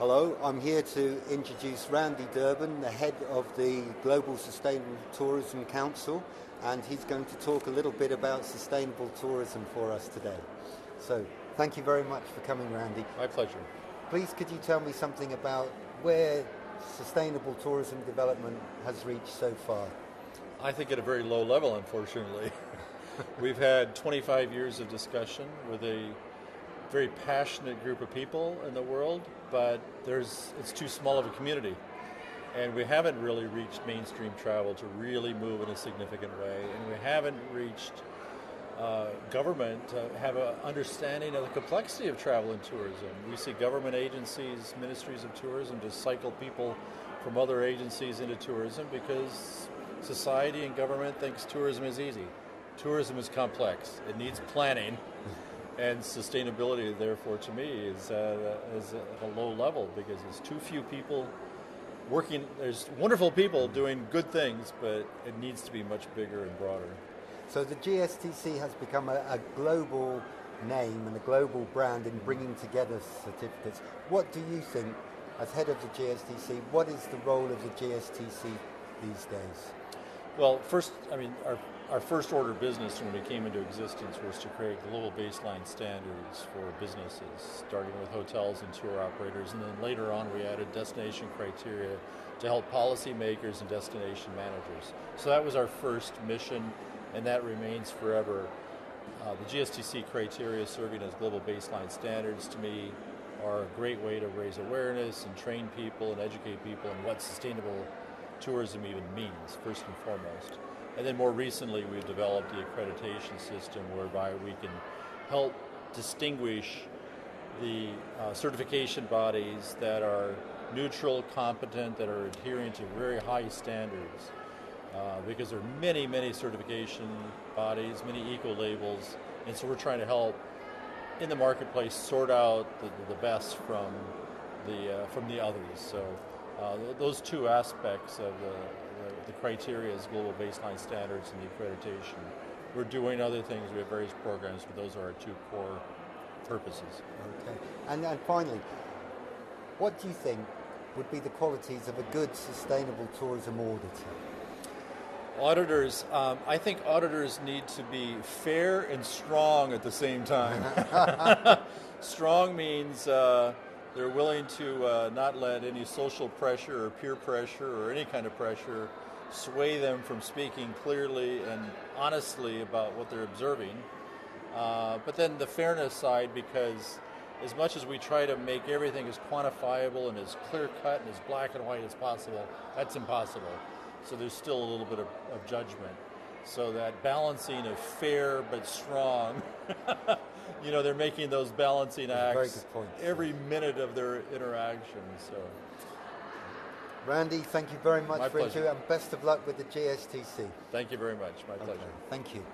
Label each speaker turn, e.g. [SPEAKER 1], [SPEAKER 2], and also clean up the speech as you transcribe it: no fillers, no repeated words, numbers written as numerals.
[SPEAKER 1] Hello, I'm here to introduce Randy Durban, the head of the Global Sustainable Tourism Council, and he's going to talk a little bit about sustainable tourism for us today. So, thank you very much for coming, Randy.
[SPEAKER 2] My pleasure.
[SPEAKER 1] Please, could you tell me something about where sustainable tourism development has reached so far?
[SPEAKER 2] I think at a very low level, unfortunately. We've had 25 years of discussion with a very passionate group of people in the world, but it's too small of a community. And we haven't really reached mainstream travel to really move in a significant way, and we haven't reached government to have an understanding of the complexity of travel and tourism. We see government agencies, ministries of tourism, just cycle people from other agencies into tourism because society and government thinks tourism is easy. Tourism is complex. It needs planning, and sustainability, therefore, to me, is at a low level because there's too few people working. There's wonderful people doing good things, but it needs to be much bigger and broader.
[SPEAKER 1] So the GSTC has become a global name and a global brand in bringing together certificates. What do you think, as head of the GSTC, what is the role of the GSTC these days?
[SPEAKER 2] Well, first, our first order of business when we came into existence was to create global baseline standards for businesses, starting with hotels and tour operators, and then later on we added destination criteria to help policymakers and destination managers. So that was our first mission, and that remains forever. The GSTC criteria serving as global baseline standards, to me, are a great way to raise awareness and train people and educate people on what sustainable tourism even means, first and foremost. And then more recently, we've developed the accreditation system whereby we can help distinguish the certification bodies that are neutral, competent, that are adhering to very high standards. Because there are many, many certification bodies, many eco-labels, and so we're trying to help in the marketplace sort out the best from the others. So those two aspects of the criteria is global baseline standards and the accreditation. We're doing other things. We have various programs, but those are our two core purposes.
[SPEAKER 1] Okay. And finally, what do you think would be the qualities of a good sustainable tourism auditor?
[SPEAKER 2] Auditors, I think auditors need to be fair and strong at the same time. Strong means they're willing to not let any social pressure or peer pressure or any kind of pressure sway them from speaking clearly and honestly about what they're observing. But then the fairness side, because as much as we try to make everything as quantifiable and as clear-cut and as black and white as possible, that's impossible. So there's still a little bit of judgment. So that balancing of fair but strong, they're making those balancing acts every minute of their interaction. So,
[SPEAKER 1] Randy, thank you very much
[SPEAKER 2] my
[SPEAKER 1] for
[SPEAKER 2] pleasure.
[SPEAKER 1] and best of luck with the GSTC.
[SPEAKER 2] Thank you very much. My pleasure.
[SPEAKER 1] Thank you.